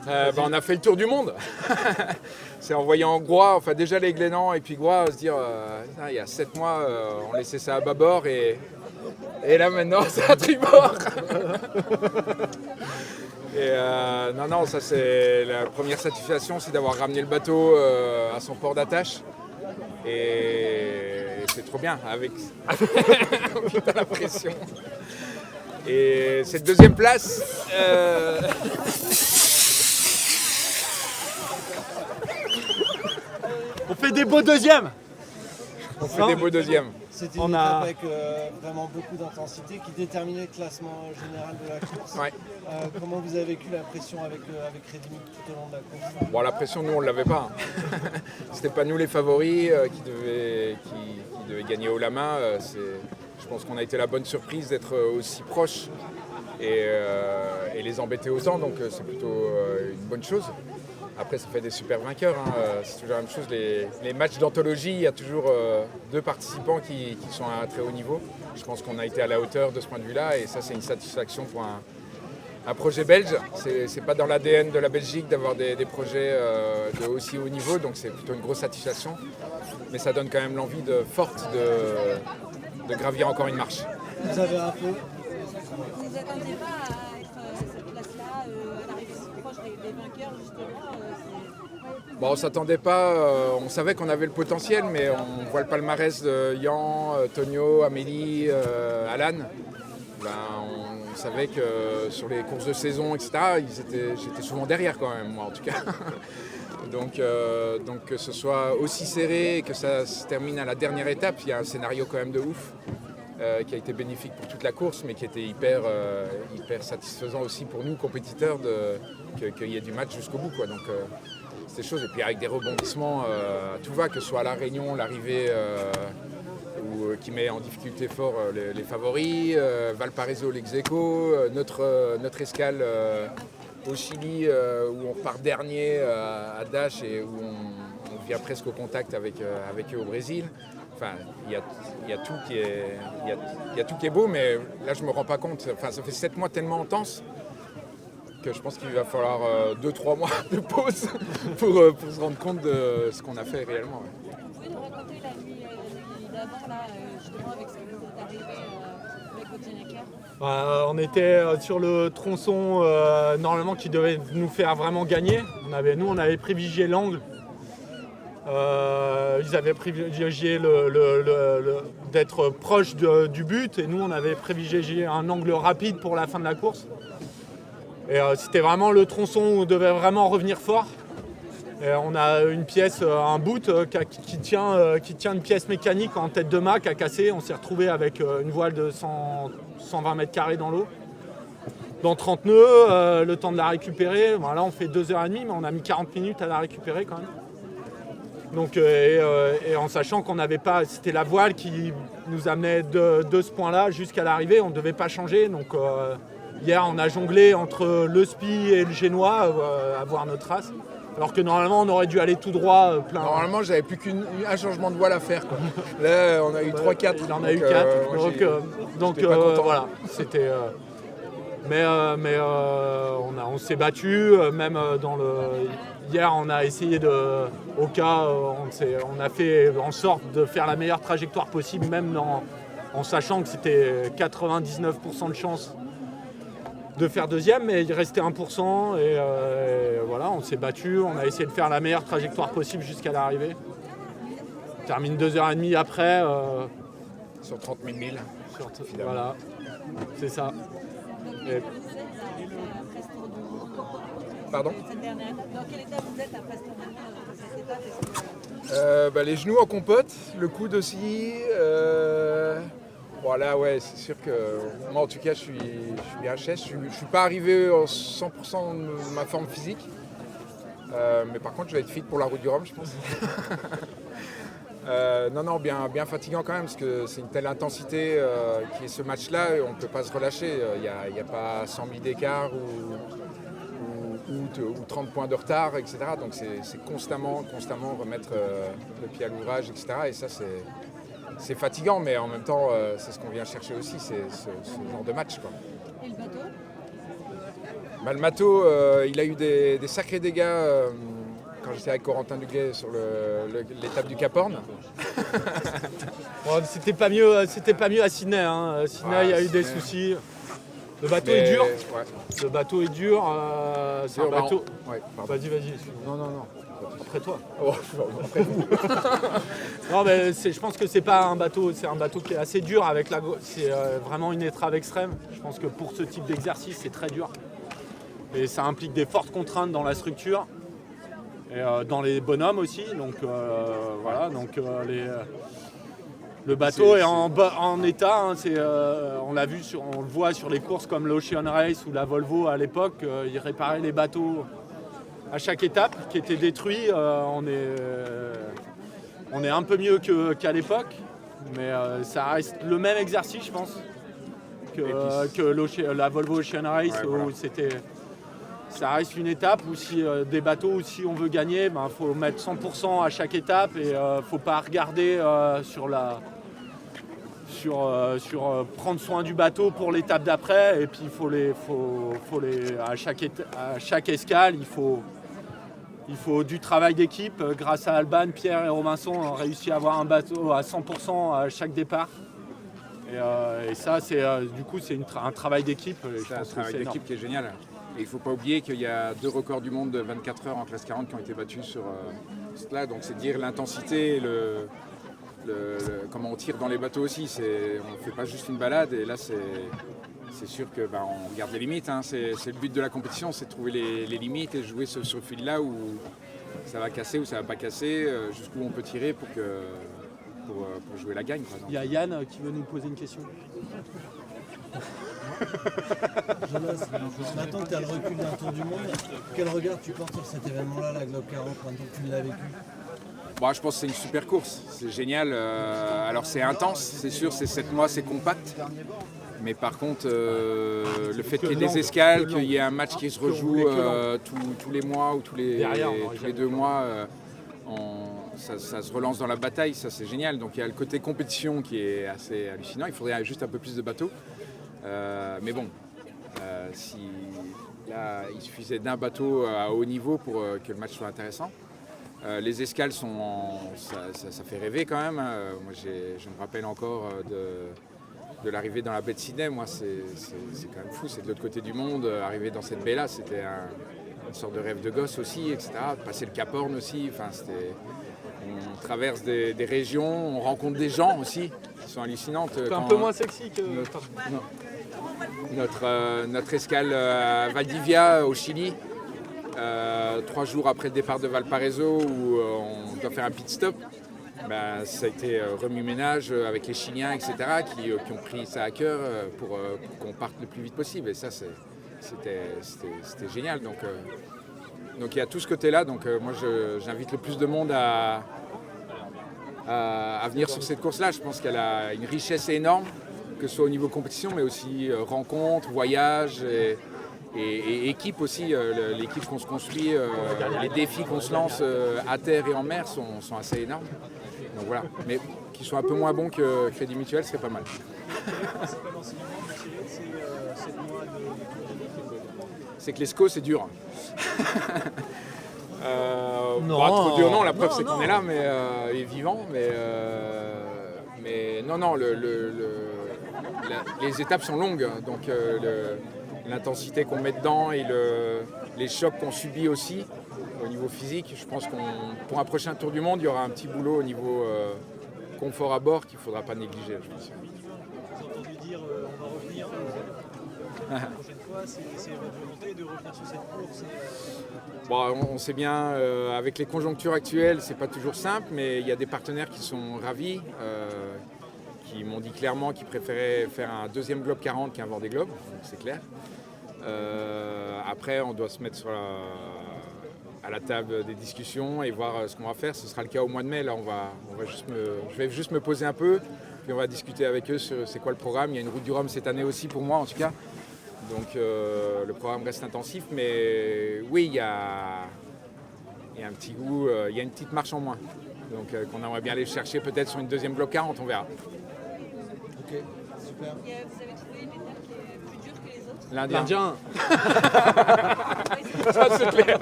On a fait le tour du monde. C'est en voyant Groix, enfin déjà les Glénans et puis Groix, se dire il y a 7 mois, on laissait ça à bâbord et là maintenant c'est à tribord. Et non, ça c'est la première satisfaction, c'est d'avoir ramené le bateau à son port d'attache. Et c'est trop bien avec putain, la pression. Et cette deuxième place. On fait des beaux deuxièmes. On fait des beaux deuxièmes. C'était une étape avec vraiment beaucoup d'intensité qui déterminait le classement général de la course. Ouais. Comment vous avez vécu la pression avec Redimi tout au long de la course? Bon, la pression, nous, on ne l'avait pas. C'était pas nous les favoris qui devaient gagner haut la main. Je pense qu'on a été la bonne surprise d'être aussi proches et les embêter autant. Donc, c'est plutôt une bonne chose. Après, ça fait des super vainqueurs. C'est toujours la même chose. Les matchs d'anthologie, il y a toujours 2 participants qui sont à un très haut niveau. Je pense qu'on a été à la hauteur de ce point de vue-là. Et ça, c'est une satisfaction pour un projet belge. C'est pas dans l'ADN de la Belgique d'avoir des projets de aussi haut niveau. Donc, c'est plutôt une grosse satisfaction. Mais ça donne quand même l'envie forte de gravir encore une marche. Vous avez un peu... Vous ne attendiez pas à être cette place-là, à l'arrivée si proche des vainqueurs, justement Bon, on ne s'attendait pas, on savait qu'on avait le potentiel, mais on voit le palmarès de Yan, Tonio, Amélie, Alan. On savait que sur les courses de saison, etc., j'étais souvent derrière quand même, moi en tout cas. Donc que ce soit aussi serré et que ça se termine à la dernière étape, il y a un scénario quand même de ouf. Qui a été bénéfique pour toute la course, mais qui était hyper satisfaisant aussi pour nous, compétiteurs, qu'il y ait du match jusqu'au bout. Donc, c'est des choses. Et puis avec des rebondissements, tout va, que ce soit à La Réunion, l'arrivée qui met en difficulté fort les favoris, Valparaiso, l'ex-aequo, notre escale au Chili, où on part dernier à Dache et où on vient presque au contact avec eux au Brésil. Enfin, il y a tout qui est beau, mais là je me rends pas compte. Enfin, ça fait 7 mois tellement intenses que je pense qu'il va falloir 2-3 mois de pause pour se rendre compte de ce qu'on a fait réellement. Ouais. Vous pouvez nous raconter la nuit d'avant, là, justement, avec ce qui vous est arrivé avec votre Janecker? On était sur le tronçon normalement qui devait nous faire vraiment gagner. Nous, on avait privilégié l'angle. Ils avaient privilégié d'être proche du but et nous on avait privilégié un angle rapide pour la fin de la course. Et c'était vraiment le tronçon où on devait vraiment revenir fort. Et on a une pièce, un boot qui tient une pièce mécanique en tête de mât qui a cassé. On s'est retrouvé avec une voile de 120 mètres carrés dans l'eau. Dans 30 nœuds, le temps de la récupérer. Bon, là on fait 2h30 mais on a mis 40 minutes à la récupérer quand même. Donc, et en sachant qu'on n'avait pas, c'était la voile qui nous amenait de ce point-là jusqu'à l'arrivée, on ne devait pas changer. Donc hier, on a jonglé entre le SPI et le Génois à voir notre race. Alors que normalement, on aurait dû aller tout droit plein. Normalement, j'avais plus qu'un changement de voile à faire, quoi. Là, on a eu 3-4. Il en a eu 4. Donc voilà, c'était. On s'est battu, même dans le. Hier, on a essayé au cas, on a fait en sorte de faire la meilleure trajectoire possible, même en sachant que c'était 99% de chance de faire deuxième, mais il restait 1%. Et voilà, on s'est battu, on a essayé de faire la meilleure trajectoire possible jusqu'à l'arrivée. On termine 2h30 après. Sur 30 000 milles. Voilà, c'est ça. Et... Pardon ? Dans quel état vous êtes après cette étape? Les genoux en compote, le coude aussi. Voilà, ouais, c'est sûr que moi en tout cas je suis bien HS. Je suis pas arrivé en 100% de ma forme physique. Mais par contre je vais être fit pour la route du Rhum, je pense. Non, bien fatigant quand même, parce que c'est une telle intensité qui est ce match-là, on ne peut pas se relâcher. Il n'y a pas 100 000 d'écart ou 30 points de retard, etc. Donc c'est constamment remettre le pied à l'ouvrage, etc. Et ça, c'est fatigant, mais en même temps, c'est ce qu'on vient chercher aussi, c'est ce genre de match, quoi. Et le bateau? Le Mato, il a eu des sacrés dégâts quand j'étais avec Corentin Duguay sur l'étape du Cap Horn. Bon, c'était pas mieux à Sydney. Hein. Sydney, il y a eu des soucis. Le bateau est dur. Ouais. Le bateau est dur. C'est un bateau. Ouais, Vas-y. Non. Après toi. Oh, après vous. Non, mais je pense que c'est pas un bateau. C'est un bateau qui est assez dur c'est vraiment une étrave extrême. Je pense que pour ce type d'exercice, c'est très dur. Et ça implique des fortes contraintes dans la structure. Et dans les bonhommes aussi. Donc voilà. Donc le bateau est en état, hein, on l'a vu, on le voit sur les courses comme l'Ocean Race ou la Volvo à l'époque, ils réparaient les bateaux à chaque étape qui étaient détruits. On est un peu mieux qu'à l'époque, mais ça reste le même exercice, je pense, que la Volvo Ocean Race, ouais, voilà. où ça reste une étape où si des bateaux où si on veut gagner, faut mettre 100% à chaque étape et faut pas regarder sur prendre soin du bateau pour l'étape d'après, et puis à chaque escale il faut du travail d'équipe. Grâce à Alban, Pierre et Robinson ont réussi à avoir un bateau à 100% à chaque départ. Et ça, c'est un travail d'équipe. C'est un travail d'équipe qui est génial. Et il ne faut pas oublier qu'il y a 2 records du monde de 24 heures en classe 40 qui ont été battus sur cela. Donc c'est dire l'intensité, comment on tire dans les bateaux aussi. On ne fait pas juste une balade. Et là, c'est sûr qu'on regarde les limites. Hein. C'est le but de la compétition, c'est de trouver les limites et jouer sur ce fil-là où ça va casser ou ça ne va pas casser, jusqu'où on peut tirer pour jouer la gagne. Il y a Yann qui veut nous poser une question. Jonas, maintenant que tu as le recul d'un tour du monde, quel regard tu portes sur cet événement-là, la Globe 40, maintenant que tu l'as vécu? Je pense que c'est une super course, c'est génial. Alors c'est intense, c'est sûr, c'est 7 mois, c'est compact. Mais par contre, le fait qu'il y ait des escales, qu'il y ait un match qui se rejoue tous les mois ou tous les 2 mois, ça se relance dans la bataille, ça c'est génial. Donc il y a le côté compétition qui est assez hallucinant, il faudrait juste un peu plus de bateaux. Mais bon, il suffisait d'un bateau à haut niveau pour que le match soit intéressant. Les escales, ça fait rêver quand même. Moi, je me rappelle encore de l'arrivée dans la baie de Sydney. Moi, c'est quand même fou. C'est de l'autre côté du monde. Arriver dans cette baie-là, c'était une sorte de rêve de gosse aussi, etc. Passer le Cap Horn aussi. Enfin, on traverse des régions, on rencontre des gens aussi qui sont hallucinantes. C'est un peu moins sexy que... Notre escale à Valdivia, au Chili, 3 jours après le départ de Valparaiso, où on doit faire un pit stop, ça a été remue-ménage avec les Chiliens, etc., qui ont pris ça à cœur pour qu'on parte le plus vite possible. Et ça, c'était génial. Donc il y a tout ce côté-là. Donc moi, j'invite le plus de monde à venir sur cette course-là. Je pense qu'elle a une richesse énorme, que ce soit au niveau compétition, mais aussi rencontres, voyages et équipe aussi. L'équipe qu'on se construit, les défis qu'on se lance à terre et en mer sont assez énormes. Donc voilà, mais qu'ils soient un peu moins bons que Crédit Mutuel, ce serait pas mal. C'est que les SCO, c'est dur. Trop dur, non, la preuve c'est qu'on est là, mais il est vivant, mais non, les étapes sont longues, donc l'intensité qu'on met dedans et les chocs qu'on subit aussi au niveau physique, je pense pour un prochain tour du monde, il y aura un petit boulot au niveau confort à bord qu'il ne faudra pas négliger, je pense. J'ai entendu dire on va revenir la prochaine fois, c'est votre volonté de revenir sur cette course On sait bien, avec les conjonctures actuelles, c'est pas toujours simple, mais il y a des partenaires qui sont ravis, qui m'ont dit clairement qu'ils préféraient faire un deuxième Globe 40 qu'un Vendée Globe, donc c'est clair. Après, on doit se mettre à la table des discussions et voir ce qu'on va faire. Ce sera le cas au mois de mai. Là, je vais juste me poser un peu, puis on va discuter avec eux sur c'est quoi le programme. Il y a une route du Rhum cette année aussi pour moi, en tout cas. Donc le programme reste intensif, mais oui, il y a un petit goût, il y a une petite marche en moins. Donc qu'on aimerait bien aller chercher peut-être sur une deuxième Globe 40, on verra. Ok, super. Vous avez trouvé une étape qui est plus dure que les autres? L'Indien. L'Indien. Ça, c'est clair.